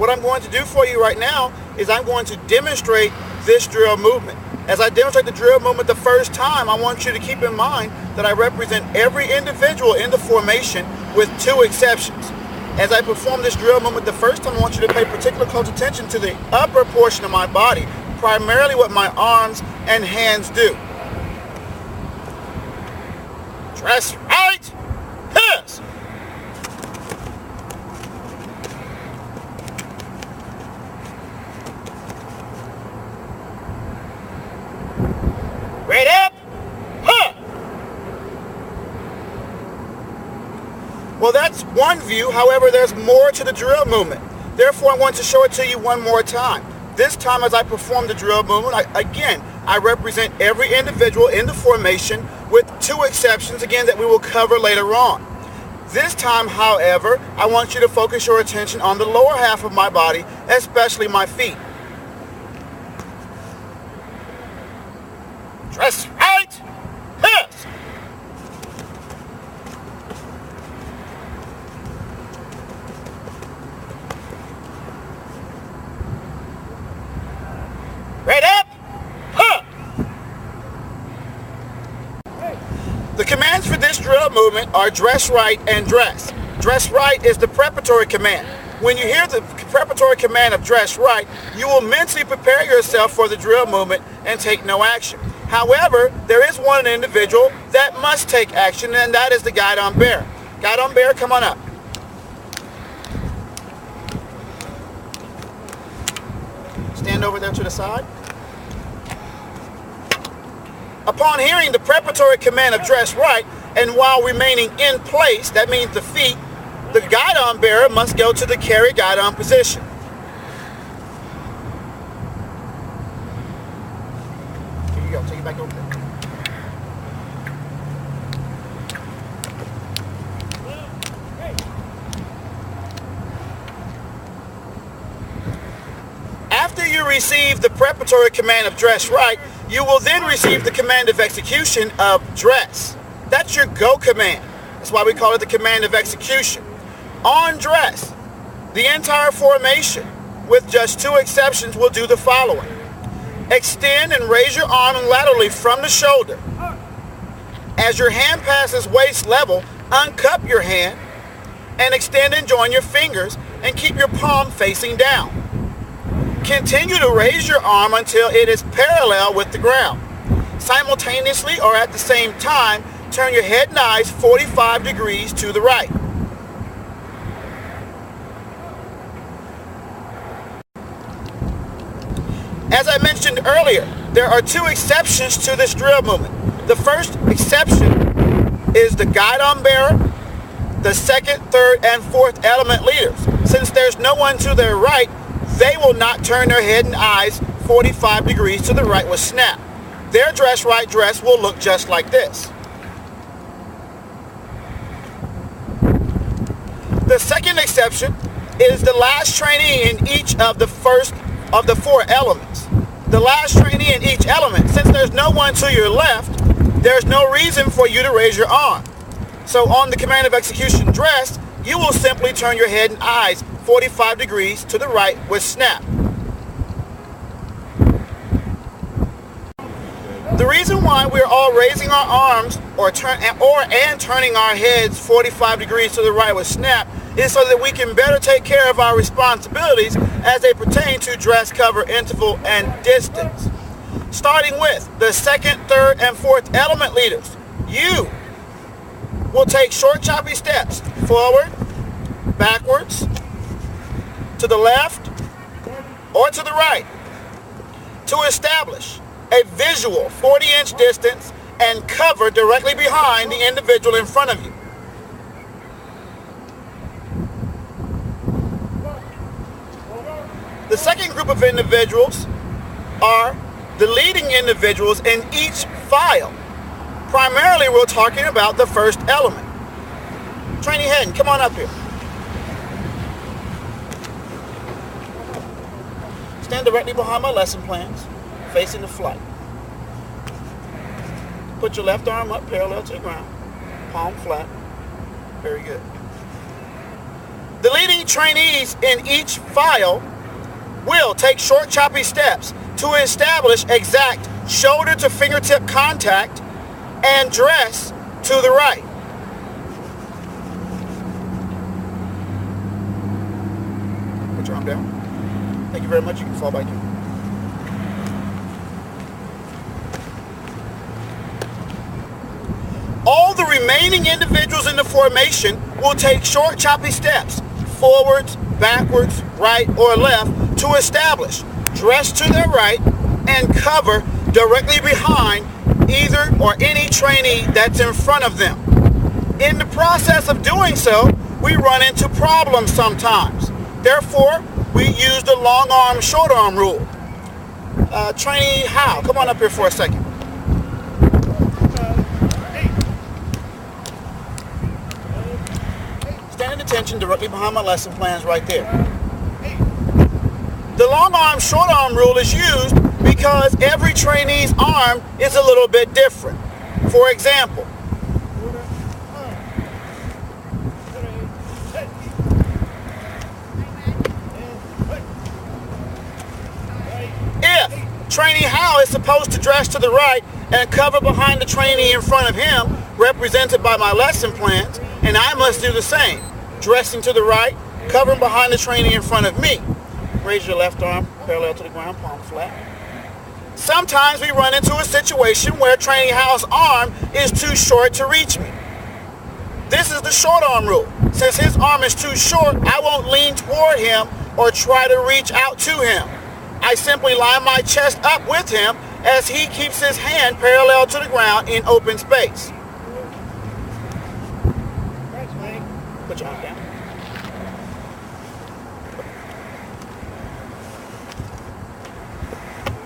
What I'm going to do for you right now is I'm going to demonstrate this drill movement. As I demonstrate the drill movement the first time, I want you to keep in mind that I represent every individual in the formation with two exceptions. As I perform this drill movement the first time, I want you to pay particular close attention to the upper portion of my body, primarily what my arms and hands do. Dress right, piss. Right up, huh. Well, that's one view. However, there's more to the drill movement. Therefore, I want to show it to you one more time. This time, as I perform the drill movement, I represent every individual in the formation with two exceptions, again, that we will cover later on. This time, however, I want you to focus your attention on the lower half of my body, especially my feet. Dress right, piss. Right up, huh. The commands for this drill movement are dress right and dress. Dress right is the preparatory command. When you hear the preparatory command of dress right, you will mentally prepare yourself for the drill movement and take no action. However, there is one individual that must take action, and that is the guidon bear. Guidon bear, come on up. Stand over there to the side. Upon hearing the preparatory command of dress right, and while remaining in place, that means the feet, the guidon bearer must go to the carry guidon position. Here you go, take it back over there. After you receive the preparatory command of dress right, you will then receive the command of execution of dress. That's your go command. That's why we call it the command of execution. On dress, the entire formation, with just two exceptions, will do the following. Extend and raise your arm laterally from the shoulder. As your hand passes waist level, uncup your hand and extend and join your fingers and keep your palm facing down. Continue to raise your arm until it is parallel with the ground. Simultaneously or at the same time, turn your head and eyes 45 degrees to the right. As I mentioned earlier, there are two exceptions to this drill movement. The first exception is the guidon bearer, the second, third, and fourth element leaders. Since there's no one to their right, they will not turn their head and eyes 45 degrees to the right with snap. Their dress right dress will look just like this. The second exception is the last trainee in each of the first of the four elements. The last trainee in each element. Since there's no one to your left, there's no reason for you to raise your arm. So on the command of execution dress, you will simply turn your head and eyes 45 degrees to the right with snap. The reason why we're all raising our arms and turning our heads 45 degrees to the right with snap is so that we can better take care of our responsibilities as they pertain to dress, cover, interval, and distance. Starting with the second, third, and fourth element leaders, you will take short choppy steps forward, backwards, to the left, or to the right to establish a visual 40-inch distance and cover directly behind the individual in front of you. The second group of individuals are the leading individuals in each file. Primarily, we're talking about the first element. Trainee Hedden, come on up here. Stand directly behind my lesson plans, facing the flight. Put your left arm up parallel to the ground, palm flat. Very good. The leading trainees in each file will take short choppy steps to establish exact shoulder to fingertip contact and dress to the right. Put your arm down. Thank you very much. You can fall back in. All the remaining individuals in the formation will take short choppy steps, forwards, backwards, right, or left to establish, dress to their right, and cover directly behind either or any trainee that's in front of them. In the process of doing so, we run into problems sometimes. Therefore, we use the long arm, short arm rule. Trainee Hal, come on up here for a second. Stand at attention directly behind my lesson plans right there. The long arm, short arm rule is used because every trainee's arm is a little bit different. For example, if trainee Hal is supposed to dress to the right and cover behind the trainee in front of him, represented by my lesson plans, and I must do the same, dressing to the right, covering behind the trainee in front of me. Raise your left arm parallel to the ground, palm flat. Sometimes we run into a situation where trainee Hal's arm is too short to reach me. This is the short arm rule. Since his arm is too short, I won't lean toward him or try to reach out to him. I simply line my chest up with him as he keeps his hand parallel to the ground in open space. Put your arm down.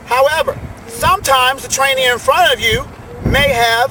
However, sometimes the trainee in front of you may have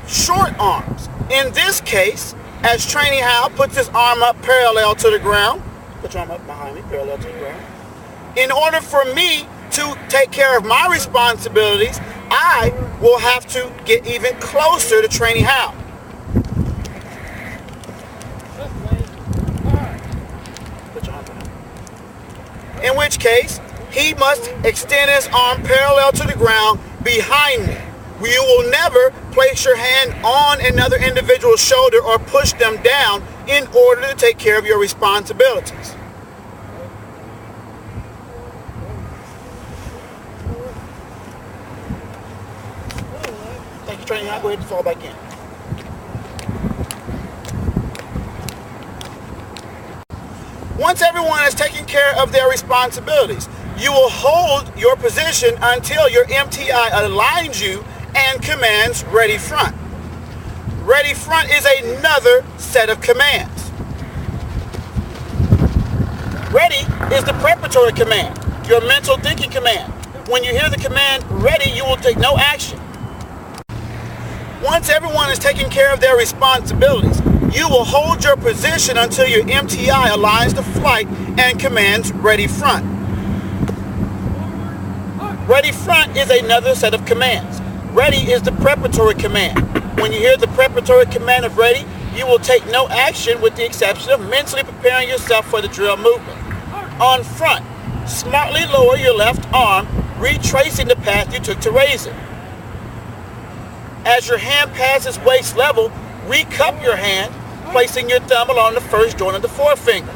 short arms. In this case, as trainee Hal puts his arm up parallel to the ground, put your arm up behind me, parallel to the ground. In order for me to take care of my responsibilities, I will have to get even closer to trainee Hal. Put your arm down. In which case, he must extend his arm parallel to the ground behind me. You will never place your hand on another individual's shoulder or push them down in order to take care of your responsibilities. Thank you, trainee Hal. Go ahead and fall back in. Once everyone has taken care of their responsibilities, you will hold your position until your MTI aligns you and commands ready front. Ready front is another set of commands. Ready is the preparatory command, your mental thinking command. When you hear the command ready, you will take no action. Once everyone has taken care of their responsibilities, you will hold your position until your MTI aligns the flight and commands ready front. Ready front is another set of commands. Ready is the preparatory command. When you hear the preparatory command of ready, you will take no action with the exception of mentally preparing yourself for the drill movement. On front, smartly lower your left arm, retracing the path you took to raise it. As your hand passes waist level, recup your hand, placing your thumb along the first joint of the forefinger.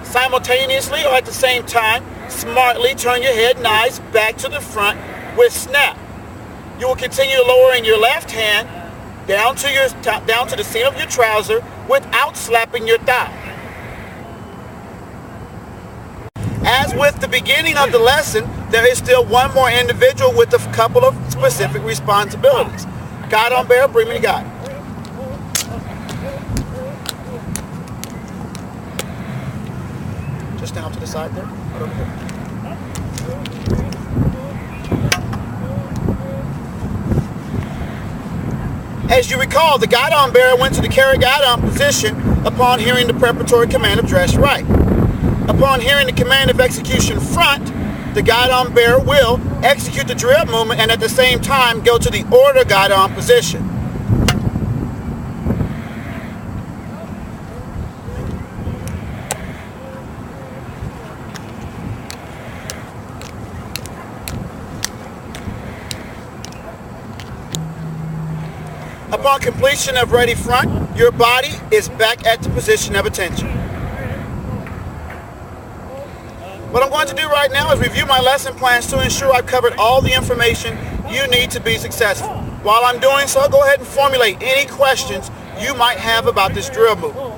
Simultaneously or at the same time, smartly turn your head and eyes back to the front with snap. You will continue lowering your left hand down to the seam of your trouser without slapping your thigh. As with the beginning of the lesson, there is still one more individual with a couple of specific responsibilities. God on bear, bring me to God. Just down to the side there. Right over there. As you recall, the guidon bearer went to the carry guidon position upon hearing the preparatory command of dress right. Upon hearing the command of execution front, the guidon bearer will execute the drill movement and at the same time go to the order guidon position. Upon completion of ready front, your body is back at the position of attention. What I'm going to do right now is review my lesson plans to ensure I've covered all the information you need to be successful. While I'm doing so, go ahead and formulate any questions you might have about this drill move.